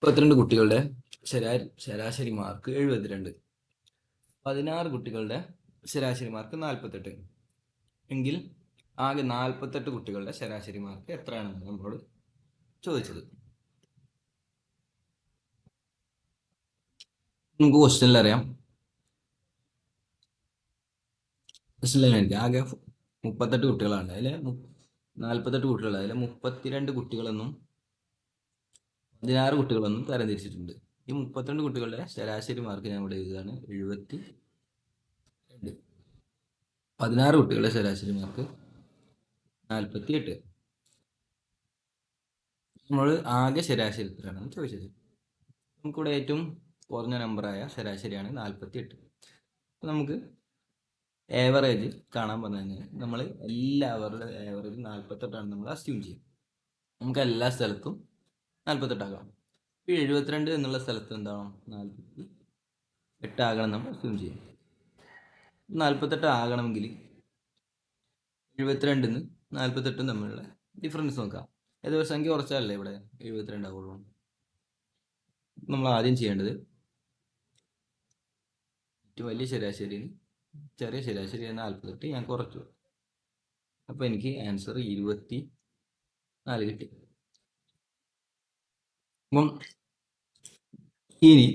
32 കുട്ടികളുടെ ശരാശരി മാർക്ക് 72. 16 കുട്ടികളുടെ ശരാശരി മാർക്ക് 48. എങ്കിൽ ആകെ 48 കുട്ടികളുടെ ശരാശരി മാർക്ക് എത്രയാണെന്ന് നമ്മളോട് ചോദിച്ചത്. നമുക്ക് ക്വസ്റ്റ്യനിൽ അറിയാം. ആകെ 38 കുട്ടികളാണ്. അതിൽ 48 കുട്ടികൾ, അതിൽ 32 കുട്ടികളെന്നും 16 കുട്ടികളെന്നും തരംതിരിച്ചിട്ടുണ്ട്. ഈ 32 കുട്ടികളുടെ ശരാശരി മാർക്ക് ഞാൻ ഇവിടെ എഴുതുകയാണ് 72. 16 കുട്ടികളുടെ ശരാശരി മാർക്ക് 48. നമ്മൾ ആകെ ശരാശരി എത്രയാണെന്ന് ചോദിച്ചത്. നമുക്കിവിടെ ഏറ്റവും കുറഞ്ഞ നമ്പറായ ശരാശരിയാണ് 48. അപ്പം നമുക്ക് ഏവറേജ് കാണാൻ പറഞ്ഞു കഴിഞ്ഞാൽ നമ്മൾ എല്ലാവരുടെ ഏവറേജ് 48 നമ്മൾ അസ്യൂം ചെയ്യും. നമുക്ക് എല്ലാ സ്ഥലത്തും 48 ആകാം. ഇപ്പോൾ 72 എന്നുള്ള സ്ഥലത്ത് എന്താണോ 48 ആകണം നമ്മൾ അസ്യൂം ചെയ്യും. 48 ആകണമെങ്കിൽ 72 48 തമ്മിലുള്ള ഡിഫറൻസ് നോക്കാം. ഏതൊരു സംഖ്യ കുറച്ചാലല്ലേ ഇവിടെ 72 ആവുള്ളൂ. നമ്മൾ ആദ്യം ചെയ്യേണ്ടത് ഏറ്റവും വലിയ ശരാശരി ചെറിയ ശരാശരി 48 ഞാൻ കുറച്ചു. അപ്പോൾ എനിക്ക് ആൻസർ 24 കിട്ടി. അപ്പം ഇനി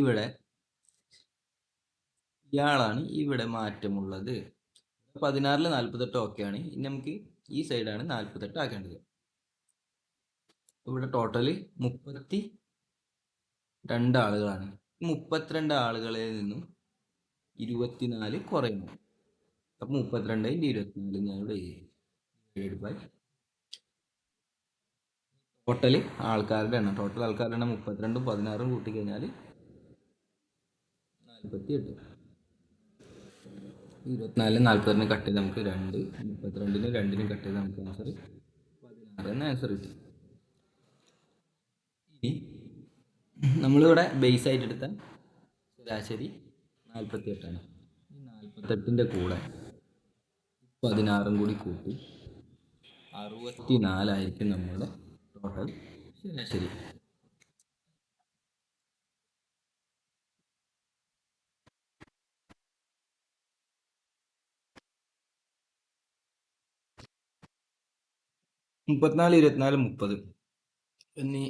ഇവിടെ ഇയാളാണ് ഇവിടെ മാറ്റമുള്ളത്. 16 48 ഓക്കെയാണ്. ഇനി നമുക്ക് ഈ സൈഡാണ് 48 ആക്കേണ്ടത്. ഇവിടെ ടോട്ടല് 32 ആളുകളാണ്. 32 ആളുകളിൽ നിന്നും 24 കുറയുന്നു. അപ്പം 32 × 24 ഞാൻ ഇവിടെ എഴുതി. ടോട്ടൽ ആൾക്കാരുടെ എണ്ണം 32 16 കൂട്ടിക്കഴിഞ്ഞാൽ 48. 24 40 കട്ട് ചെയ്ത് നമുക്ക് 2, 32 2 കട്ട് ചെയ്ത് നമുക്ക് ആൻസർ 16 എന്ന ആൻസർ കിട്ടി. ഇനി നമ്മളിവിടെ ബേസ് ആയിട്ട് എടുത്ത ശരാശരി 48 ആണ്. ഈ 48ൻ്റെ കൂടെ 16 കൂടി കൂട്ടി 64 ആയിരിക്കും നമ്മുടെ ടോട്ടൽ ശരാശരി. മുപ്പത്തിനാല് 24 30 എന്നീ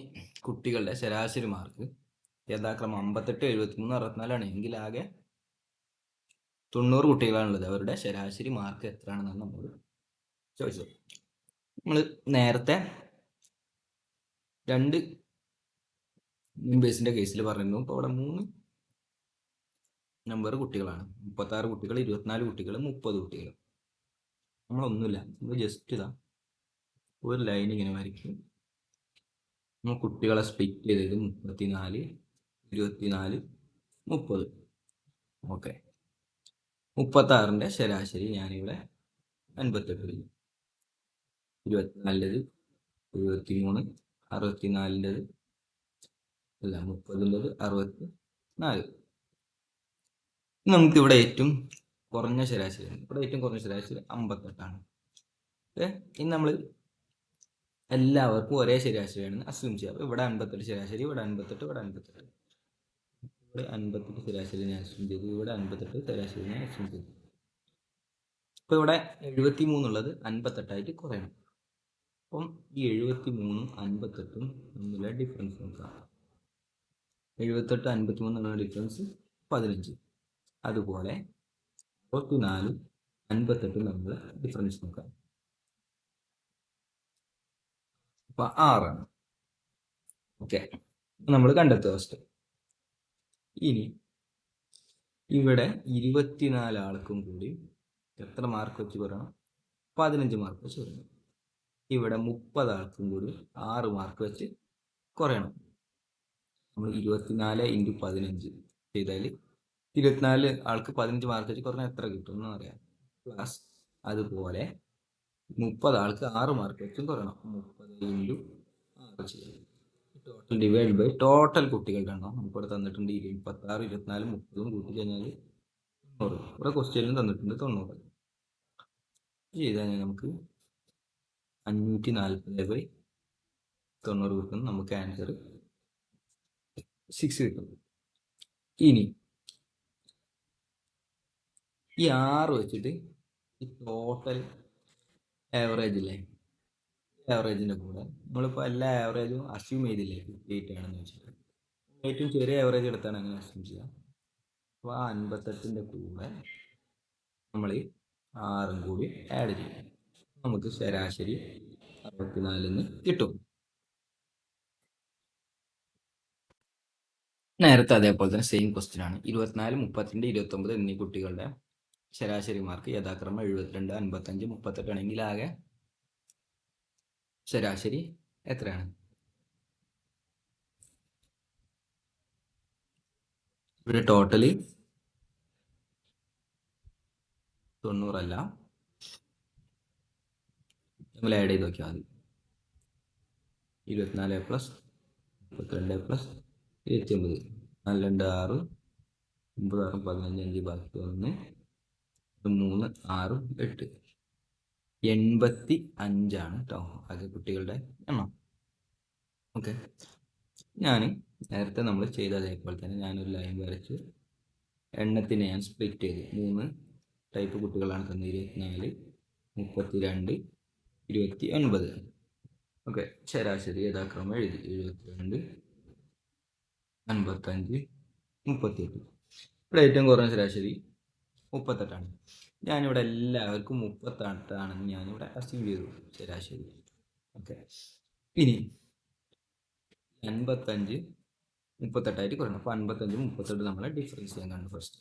കുട്ടികളുടെ ശരാശരി മാർക്ക് യഥാക്രമം 58 73 64 എങ്കിൽ ആകെ 90 കുട്ടികളാണുള്ളത്. അവരുടെ ശരാശരി മാർക്ക് എത്രയാണെന്നാണ് നമ്മൾ ചോദിച്ചത്. നമ്മൾ നേരത്തെ 2 മെമ്പേഴ്സിന്റെ കേസിൽ പറഞ്ഞു. ഇപ്പോൾ അവിടെ 3 നമ്പർ കുട്ടികളാണ്. 36 കുട്ടികൾ 24 കുട്ടികൾ 30 കുട്ടികൾ. നമ്മളൊന്നുമില്ല, നമ്മൾ ജസ്റ്റ് ഇതാ ഒരു ലൈൻ ഇങ്ങനെ വരയ്ക്കും. നമ്മൾ കുട്ടികളെ സ്പ്ലിറ്റ് ചെയ്തത് 34 24 30. ഓക്കെ, 36ന്റെ ശരാശരി ഞാനിവിടെ 58. 24ൻ്റെത് 73, 64ൻ്റെത് അല്ല 30ൻ്റെത് 64. നമുക്കിവിടെ ഏറ്റവും കുറഞ്ഞ ശരാശരി, ഇവിടെ ഏറ്റവും കുറഞ്ഞ ശരാശരി 58 ഓക്കെ, ഇനി നമ്മൾ എല്ലാവർക്കും ഒരേ ശരാശരിയാണെന്ന് അസ്യൂം ചെയ്യാം. ഇവിടെ 58 ശരാശരി, ഇവിടെ 58, ഇവിടെ 58, ഇവിടെ 58 ശരാശരി ഞാൻ അസ്യൂം ചെയ്തു, ഇവിടെ 58 ശരാശരി ഞാൻ അസ്യൂം ചെയ്തു. അപ്പോൾ ഇവിടെ 73 ഉള്ളത് 58 കുറയണം. അപ്പം ഈ 73 58 തമ്മിലുള്ള ഡിഫറൻസ് നോക്കാം. 78 53 തമ്മിലുള്ള ഡിഫറൻസ് 15. അതുപോലെ 64 58 തമ്മിലുള്ള ഡിഫറൻസ് നോക്കാം. അപ്പൊ 6 ആണ്. ഓക്കെ, നമ്മൾ കണ്ടെത്തുക ഫസ്റ്റ്. ഇനി ഇവിടെ 24 ആൾക്കും കൂടി എത്ര മാർക്ക് വെച്ച് കുറയണം? 15 മാർക്ക് വെച്ച് കുറയണം. ഇവിടെ 30 ആൾക്കും കൂടി 6 മാർക്ക് വെച്ച് കുറയണം. നമ്മൾ 24 × 15 ചെയ്താൽ 24 ആൾക്ക് 15 മാർക്ക് വെച്ച് കുറഞ്ഞാൽ എത്ര കിട്ടും എന്ന് അറിയാം. പ്ലസ് അതുപോലെ 30 ആൾക്ക് 6 മാർക്ക് വെച്ചും കുറയണം. 30 × 6 ചെയ്യും. ടോട്ടൽ ഡിവൈഡ് ബൈ ടോട്ടൽ കുട്ടികളുടെ എണ്ണം നമുക്കിവിടെ തന്നിട്ടുണ്ട് 26 24 30 കൂട്ടി കഴിഞ്ഞാൽ 90. ഇവിടെ ക്വസ്റ്റ്യനിലും തന്നിട്ടുണ്ട് 90. ചെയ്ത് കഴിഞ്ഞാൽ നമുക്ക് 540/100 90 കിട്ടും. നമുക്ക് ആൻസർ 6 കിട്ടും. ഇനി ഈ 6 വെച്ചിട്ട് ഈ ടോട്ടൽ ആവറേജ് ഇല്ലേ, ആവറേജിന്റെ കൂടെ നമ്മളിപ്പോൾ എല്ലാ ആവറേജും അസ്യൂം ചെയ്തില്ലേ 58 ആണെന്ന് വെച്ചിട്ട് ഏറ്റവും ചെറിയ ആവറേജ് എടുത്താണ് അങ്ങനെ അസ്യൂം ചെയ്യുക. അപ്പോൾ ആ 58ന്റെ കൂടെ നമ്മൾ 6 കൂടി ആഡ് ചെയ്യും. നമുക്ക് ശരാശരി 64 കിട്ടും. നേരത്തെ അതേപോലെ തന്നെ സെയിം ക്വസ്റ്റ്യൻ ആണ്. 24, 32, 29 എന്നീ കുട്ടികളുടെ ശരാശരി മാർക്ക് യഥാക്രമം 72, 55, 38 ആണെങ്കിൽ ആകെ ശരാശരി എത്രയാണ്? ഇവിടെ ടോട്ടല് 90 അല്ല, നമ്മൾ ആഡ് ചെയ്ത് നോക്കിയാൽ മതി. 24 പ്ലസ് 32 പ്ലസ് 29, 4 2 6, 9 6 15, 5 ബാക്കി 1, 3 6 8, 85 കേട്ടോ ആകെ കുട്ടികളുടെ എണ്ണം. ഓക്കെ, ഞാൻ നേരത്തെ നമ്മൾ ചെയ്ത അതേപോലെ തന്നെ ഞാനൊരു ലൈൻ വരച്ച് എണ്ണത്തിനെ ഞാൻ സ്പ്ലിറ്റ് ചെയ്തു. 3 ടൈപ്പ് കുട്ടികളാണ് തന്നത്, 24, 32, 29. ഓക്കെ, ശരാശരി യഥാക്രമം എഴുതി. 72, 55, 38. ഇവിടെ ഏറ്റവും കുറഞ്ഞ ശരാശരി 38ആണ്. ഞാനിവിടെ എല്ലാവർക്കും 38ആണെന്ന് ഞാനിവിടെ അസ്യൂം ചെയ്തു ശരാശരി. ഓക്കെ, ഇനി 55 38ആയിട്ട് കുറയണം. അപ്പോൾ 55 38 നമ്മളെ ഡിഫറൻസ് ചെയ്യാൻ കണ്ടു. ഫസ്റ്റ്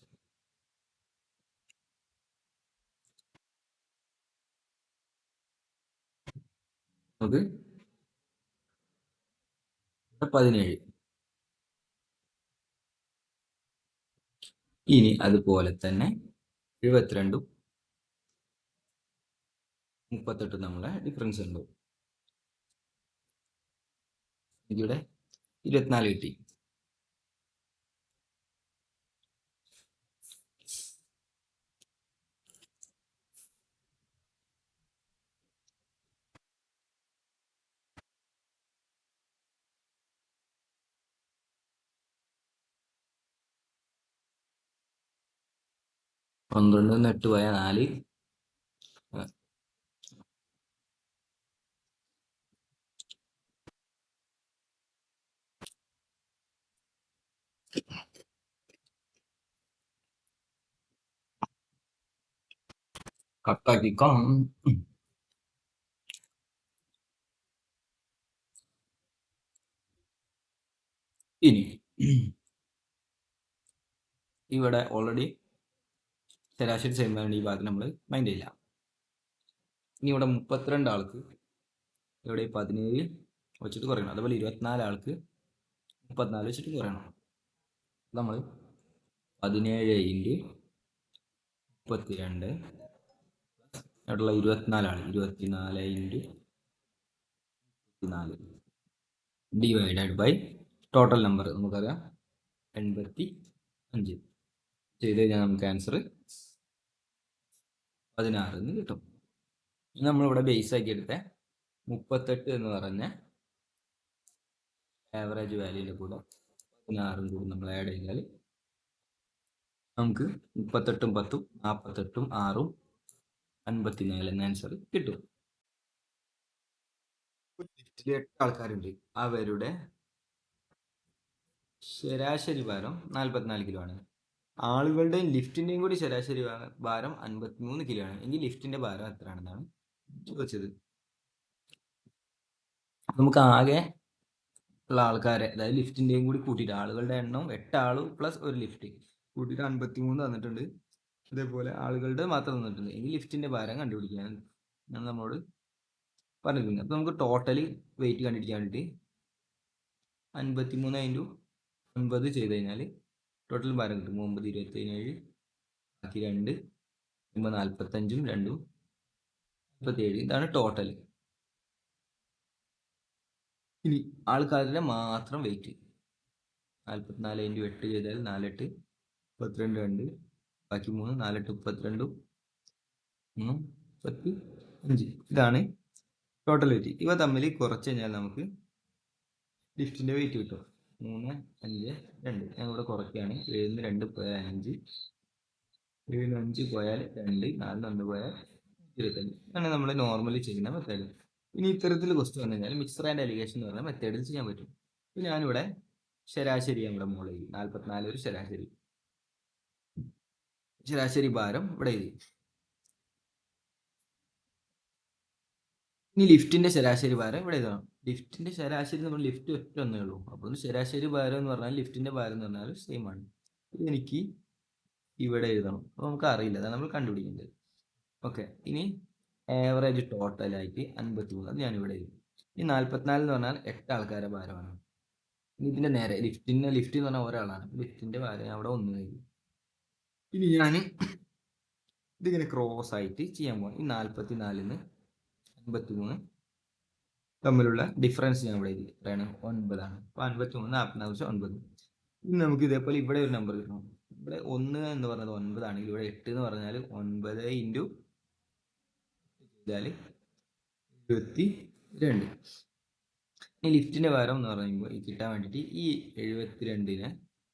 നമുക്ക് 17. ഇനി അതുപോലെ തന്നെ 72, 38 നമ്മളെ ഡിഫറൻസ് ഉണ്ട്. ഇവിടെ 24 കിട്ടി. പന്ത്രണ്ട് 8 പോയ 4, കട്ടാക്കിക്കാം. ഇനി ഇവിടെ ഓൾറെഡി ശരാശരി സെയിം വേണ്ട ഈ ഭാഗത്ത് നമ്മൾ മൈൻഡ് ചെയ്യില്ല. ഇനി ഇവിടെ 32 ആൾക്ക് ഇവിടെ 17 വെച്ചിട്ട് കുറയണം. അതുപോലെ 24 ആൾക്ക് 34 വെച്ചിട്ട് കുറയണം. നമ്മൾ 17 ഇൻറ്റു 32 ഇവിടെയുള്ള 24 ആണ്. 24 into 24 divided by total number നമുക്കറിയാം 85. ചെയ്ത് കഴിഞ്ഞാൽ നമുക്ക് ആൻസർ 16 കിട്ടും. നമ്മളിവിടെ ബേസ് ആക്കി എടുത്ത 38 എന്ന് പറഞ്ഞ ആവറേജ് വാല്യൂൻ്റെ കൂടെ 16 കൂടി നമ്മൾ ആഡ് ചെയ്താൽ നമുക്ക് 38 10 48 6 54 എന്ന ആൻസർ കിട്ടും. 8 ആൾക്കാരുണ്ട്, അവരുടെ ശരാശരി ഭാരം 44 കിലോ ആണ്. ആളുകളുടെയും ലിഫ്റ്റിന്റെയും കൂടി ശരാശരി ഭാരം 53 കിലോ ആണ്. എങ്കിൽ ലിഫ്റ്റിന്റെ ഭാരം എത്രയാണെന്നാണ് ചോദിച്ചത്. നമുക്ക് ആകെ ഉള്ള ആൾക്കാരെ, അതായത് ലിഫ്റ്റിന്റെയും കൂടി കൂട്ടിയിട്ട് ആളുകളുടെ എണ്ണം 8 ആള് പ്ലസ് ഒരു ലിഫ്റ്റ് കൂട്ടിയിട്ട് 53 തന്നിട്ടുണ്ട്. അതേപോലെ ആളുകളുടെ മാത്രം തന്നിട്ടുണ്ട്. എങ്കിൽ ലിഫ്റ്റിന്റെ ഭാരം കണ്ടുപിടിക്കാൻ നമ്മളോട് പറഞ്ഞിട്ടുണ്ട്. അപ്പൊ നമുക്ക് ടോട്ടലി വെയിറ്റ് കണ്ടുപിടിക്കാൻ വേണ്ടിയിട്ട് 53 ഇൻറ്റു 9 ചെയ്ത് കഴിഞ്ഞാൽ ടോട്ടൽ ഭാരം കിട്ടും. 9 27 ബാക്കി 2 45 2 47. ഇതാണ് ടോട്ടൽ. ഇനി ആൾക്കാരുടെ മാത്രം വെയിറ്റ് 44 ഇൻറ്റു 8 ചെയ്താൽ 4 8 32 2 ബാക്കി 3 4 8 32 35. ഇതാണ് ടോട്ടൽ വെയിറ്റ്. ഇവ തമ്മിൽ കുറച്ച് കഴിഞ്ഞാൽ നമുക്ക് ലിഫ്റ്റിന്റെ വെയിറ്റ് കിട്ടും. 3, 5, 2. ഞാൻ ഇവിടെ കുറയ്ക്കുകയാണ്. 7 2 പോയാൽ 5, 7 5 പോയാൽ 2, 4 1 പോയാൽ 25. അങ്ങനെ നമ്മൾ നോർമലി ചെയ്യുന്ന മെത്തേഡ്. ഇനി ഇത്തരത്തിൽ ക്വസ്റ്റ്യൻ വന്നു കഴിഞ്ഞാൽ മിക്സർ ആൻഡ് അലിഗേഷൻ എന്ന് പറഞ്ഞ മെത്തേഡിൽ ചെയ്യാൻ പറ്റും. ഇപ്പൊ ഞാനിവിടെ ശരാശരി നമ്മുടെ മുകളിൽ 44 ഒരു ശരാശരി ഭാരം ഇവിടെ എഴുതി. ഇനി ലിഫ്റ്റിന്റെ ശരാശരി ഭാരം ഇവിടെ എഴുതണം. ലിഫ്റ്റിന്റെ ശരാശരി നമ്മൾ ലിഫ്റ്റ് ഒറ്റ ഒന്നേ ഉള്ളൂ. അപ്പോൾ ശരാശരി ഭാരം എന്ന് പറഞ്ഞാൽ ലിഫ്റ്റിന്റെ ഭാരം എന്ന് പറഞ്ഞാൽ സെയിം ആണ്. ഇത് എനിക്ക് ഇവിടെ എഴുതണം. അപ്പോൾ നമുക്ക് അറിയില്ല, അതാണ് നമ്മൾ കണ്ടുപിടിക്കേണ്ടത്. ഓക്കെ, ഇനി ആവറേജ് ടോട്ടലായിട്ട് 53, അത് ഞാനിവിടെ എഴുതി. ഈ 44 എന്ന് പറഞ്ഞാൽ 8 ആൾക്കാരുടെ ഭാരമാണ്. ഇതിന്റെ നേരെ ലിഫ്റ്റ് എന്ന് പറഞ്ഞാൽ ഒരാളാണ്. ലിഫ്റ്റിന്റെ ഭാരം അവിടെ 1 എഴുതി. ഇനി ഞാൻ ഇതിങ്ങനെ ക്രോസ് ആയിട്ട് ചെയ്യാൻ പോകാം. ഈ 44 53 തമ്മിലുള്ള ഡിഫറൻസ് ഞാൻ ഇവിടെ എഴുതി. എത്രയാണ്? 9 ആണ്. അപ്പോൾ 53 44 9. ഇനി നമുക്ക് ഇതേപോലെ ഇവിടെ ഒരു നമ്പർ കിട്ടണം. ഇവിടെ 1 എന്ന് പറഞ്ഞത് 9 ആണെങ്കിൽ ഇവിടെ 8 എന്ന് പറഞ്ഞാൽ 9 ഇൻറ്റു ചെയ്താൽ 72. ഈ ലിഫ്റ്റിന്റെ ഭാരം എന്ന് പറയുമ്പോൾ ഈ കിട്ടാൻ വേണ്ടിയിട്ട് ഈ 72നെ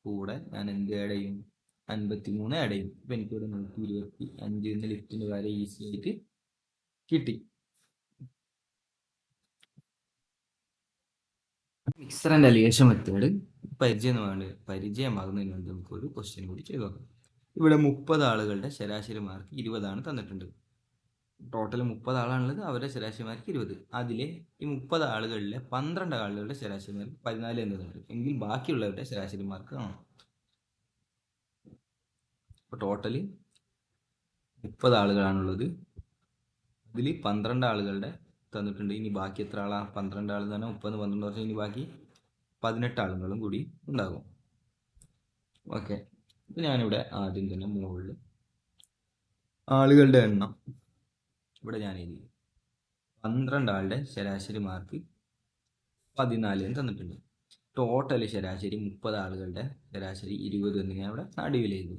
കൂടെ ഞാൻ എന്ത് ആഡ് ചെയ്യും? 53 ആഡ് ചെയ്യും. ഇപ്പം എനിക്കിവിടെ 125 ലിഫ്റ്റിന്റെ ഭാരം ഈസി ആയിട്ട് കിട്ടി. മിക്സർ ആൻഡ് അലിഗേഷൻ മെത്തേഡ് പരിചയമാകുന്നതിന് വേണ്ടി നമുക്ക് ഒരു ക്വസ്റ്റ്യൻ കൂടി ചെയ്തു നോക്കാം. ഇവിടെ 30 ആളുകളുടെ ശരാശരി മാർക്ക് 20 ആണ് തന്നിട്ടുണ്ട്. ടോട്ടൽ 30 ആളാണുള്ളത്. അവരുടെ ശരാശരി മാർക്ക് 20. അതിലെ ഈ 30 ആളുകളിലെ 12 ആളുകളുടെ ശരാശരി മാർക്ക് 14 എന്നതുണ്ട്. എങ്കിൽ ബാക്കിയുള്ളവരുടെ ശരാശരി മാർക്ക് കാണണം. അപ്പോൾ ടോട്ടൽ 30 ആളുകളാണുള്ളത്. അതിൽ 12 ആളുകളുടെ തന്നിട്ടുണ്ട്. ഇനി ബാക്കി എത്ര ആളാണ്? 12 ആൾ തന്നെ 30 12 വർഷം. ഇനി ബാക്കി 18 ആളുകളും കൂടി ഉണ്ടാകും. ഓക്കെ, ഇപ്പം ഞാനിവിടെ ആദ്യം തന്നെ മുകളിൽ ആളുകളുടെ എണ്ണം ഇവിടെ ഞാൻ എഴുതി. 12 ആളുടെ ശരാശരി മാർക്ക് 14 തന്നിട്ടുണ്ട്. ടോട്ടൽ ശരാശരി 30 ആളുകളുടെ ശരാശരി 20 എന്ന് ഞാൻ ഇവിടെ നടുവിൽ എഴുതി.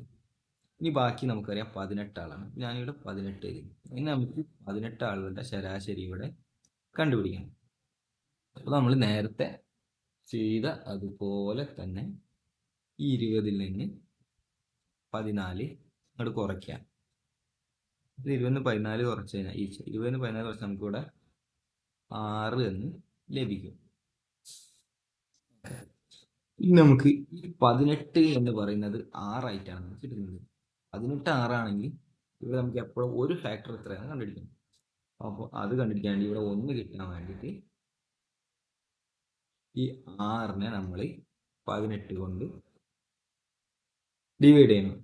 ഇനി ബാക്കി നമുക്കറിയാം 18 ആളാണ്. ഞാനിവിടെ 18 എഴുതി. ഇനി നമുക്ക് 18 ആളുകളുടെ ശരാശരി ഇവിടെ കണ്ടുപിടിക്കണം. അപ്പോൾ നമ്മൾ നേരത്തെ ചെയ്ത അതുപോലെ തന്നെ ഈ 20ൽ നിന്ന് 14 അങ്ങോട്ട് കുറയ്ക്കാം. 20 14 കുറച്ച് കഴിഞ്ഞാൽ 20 14 കുറച്ച് നമുക്കിവിടെ 6 എന്ന് ലഭിക്കും. ഇനി നമുക്ക് ഈ 18 എന്ന് പറയുന്നത് 6 ആയിട്ടാണ് കിട്ടുന്നത്. 18 6 ഇവിടെ നമുക്ക് എപ്പോഴും ഒരു ഫാക്ടർ എത്രയാണ് കണ്ടുപിടിക്കണം. അപ്പോൾ അത് കണ്ടുപിടിക്കാൻ വേണ്ടി ഇവിടെ 1 കിട്ടാൻ വേണ്ടിയിട്ട് ഈ 6നെ നമ്മൾ 18 കൊണ്ട് ഡിവൈഡ് ചെയ്യണം.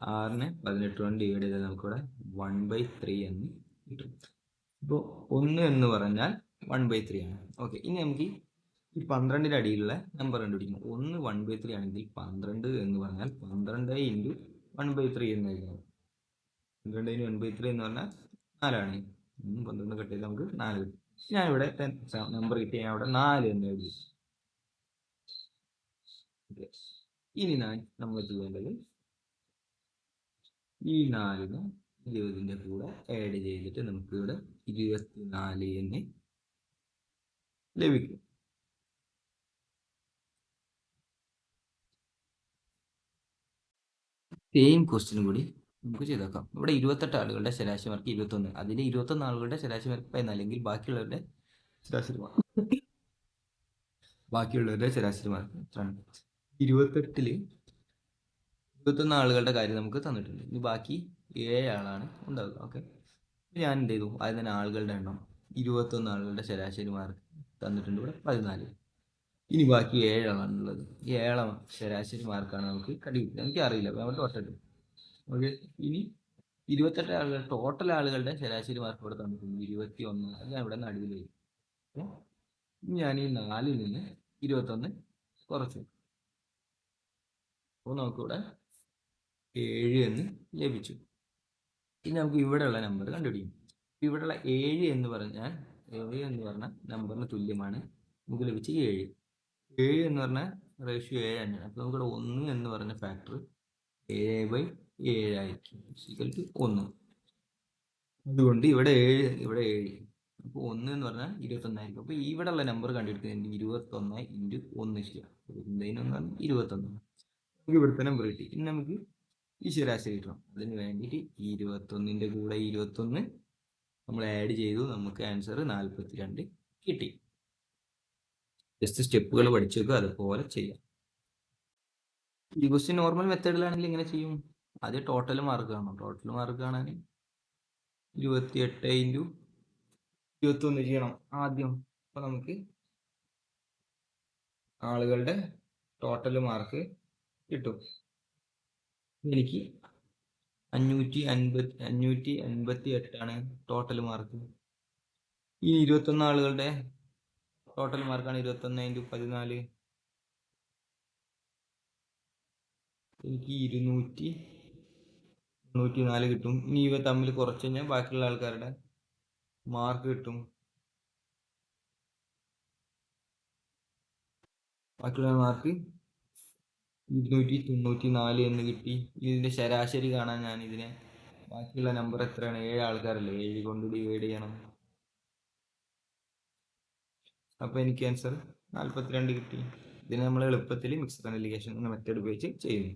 6നെ 18 കൊണ്ട് ഡിവൈഡ് ചെയ്താൽ നമുക്കിവിടെ 1/3 എന്ന് കിട്ടും. ഇപ്പോൾ 1 എന്ന് പറഞ്ഞാൽ 1/3 ആണ്. ഓക്കെ, ഇനി നമുക്ക് ഈ 12ന്റെ അടിയിലുള്ള നമ്പർ കണ്ടുപിടിക്കണം. 1 1/3 ആണെങ്കിൽ 12 എന്ന് പറഞ്ഞാൽ 12 ഇൻറ്റു 1/3 എന്ന് എഴുതണം. 12 ഇൻറ്റു 1/3 എന്ന് പറഞ്ഞാൽ 4 ആണ്. 12 കട്ട് ചെയ്താൽ നമുക്ക് 4 കിട്ടും. ഞാനിവിടെ നമ്പർ കിട്ടി, ഞാൻ അവിടെ 4 എന്ന് എഴുതി. ഇനി നമ്മൾ ചെയ്യേണ്ടത് ഈ 4ന് 20ന്റെ കൂടെ ആഡ് ചെയ്തിട്ട് നമുക്ക് ഇവിടെ 24 എന്ന് ലഭിക്കും. സെയിം ക്വസ്റ്റ്യൻ കൂടി നമുക്ക് ചെയ്തേക്കാം. ഇവിടെ 28 ആളുകളുടെ ശരാശരി മാർക്ക് 21. അതിൽ 21 ആളുകളുടെ ശരാശരി മാർക്ക് 14, അല്ലെങ്കിൽ ബാക്കിയുള്ളവരുടെ ശരാശരി മാർക്ക് എത്രയാണ്? 28ൽ 21 ആളുകളുടെ കാര്യം നമുക്ക് തന്നിട്ടുണ്ട്. ഇനി ബാക്കി 7 ആളാണ് ഉണ്ടാവുക. ഓക്കെ, ഞാൻ എന്ത് ചെയ്തു? ആദ്യം തന്നെ ആളുകളുടെ എണ്ണം 21 ആളുകളുടെ ശരാശരി മാർക്ക് തന്നിട്ടുണ്ട് ഇവിടെ 14. ഇനി ബാക്കി 7 ആളാണുള്ളത്. ഈ 7 ശരാശരി മാർക്കാണ് നമുക്ക് കണ്ടുപിടിക്കുന്നത്. എനിക്ക് അറിയില്ല, നമ്മൾ ടോട്ടൽ. ഓക്കെ, ഇനി 28 ആളുകൾ ടോട്ടൽ ആളുകളുടെ ശരാശരി മാർക്ക് ഇവിടെ തന്നിട്ടുണ്ട് 21. അത് ഞാൻ ഇവിടെ നടുവിൽ വരും. ഞാൻ ഈ 4ൽ നിന്ന് 21 കുറച്ചു. അപ്പോൾ നമുക്കിവിടെ 7 എന്ന് ലഭിച്ചു. ഇനി നമുക്ക് ഇവിടെയുള്ള നമ്പർ കണ്ടുപിടിക്കും. ഇവിടെയുള്ള 7 എന്ന് പറഞ്ഞ നമ്പറിന് തുല്യമാണ് നമുക്ക് ലഭിച്ച 7. 7 എന്ന് പറഞ്ഞാൽ റേഷ്യോ 7 തന്നെയാണ്. അപ്പോൾ നമുക്കിവിടെ 1 എന്ന് പറഞ്ഞ ഫാക്ടർ 7/7 ആയിരിക്കും, 1. അതുകൊണ്ട് ഇവിടെ 7, ഇവിടെ 7. അപ്പോൾ 1 എന്ന് പറഞ്ഞാൽ 21 അപ്പോൾ ഇവിടെ ഉള്ള നമ്പർ കണ്ടുപിടിക്കുന്നത് 21 ഇൻറ്റു 1 ചെയ്യാം. 21 നമുക്ക് ഇവിടുത്തെ നമ്പർ കിട്ടി. ഇനി നമുക്ക് ഈ ശരാശരി കിട്ടണം. അതിന് വേണ്ടിയിട്ട് 21ൻ്റെ കൂടെ 21 നമ്മൾ ആഡ് ചെയ്തു. നമുക്ക് ആൻസർ 42 കിട്ടി. ജസ്റ്റ് സ്റ്റെപ്പുകൾ പഠിച്ചു വെക്കുക, അതുപോലെ ചെയ്യാം. ഈ ക്വസ്റ്റ്യൻ നോർമൽ മെത്തേഡിലാണെങ്കിൽ ഇങ്ങനെ ചെയ്യും. ആദ്യം ടോട്ടൽ മാർക്ക് കാണണം. ടോട്ടൽ മാർക്ക് കാണാൻ 28 ഇൻറ്റു 21 ചെയ്യണം ആദ്യം. അപ്പോൾ നമുക്ക് ആളുകളുടെ ടോട്ടൽ മാർക്ക് കിട്ടും. എനിക്ക് 588 ടോട്ടൽ മാർക്ക്. ഈ 21 ആളുകളുടെ ടോട്ടൽ മാർക്കാണ് 21 ഇൻറ്റു 14. എനിക്ക് 294 കിട്ടും. ഇനി ഇവ തമ്മിൽ കുറച്ച് കഴിഞ്ഞാൽ ബാക്കിയുള്ള ആൾക്കാരുടെ മാർക്ക് കിട്ടും. ബാക്കിയുള്ള മാർക്ക് 294 എന്ന് കിട്ടി. ഇതിന്റെ ശരാശരി കാണാൻ ഞാൻ ഇതിനെ ബാക്കിയുള്ള നമ്പർ എത്രയാണ്? 7 ആൾക്കാരല്ലേ, 7 കൊണ്ട് ഡിവൈഡ് ചെയ്യണം. അപ്പോൾ എനിക്ക് ആൻസർ 42 കിട്ടി. ഇതിനെ നമ്മൾ എളുപ്പത്തിൽ മിക്സഡ് മൾട്ടിപ്ലിക്കേഷൻ എന്ന മെത്തേഡ് ഉപയോഗിച്ച് ചെയ്യുന്നു.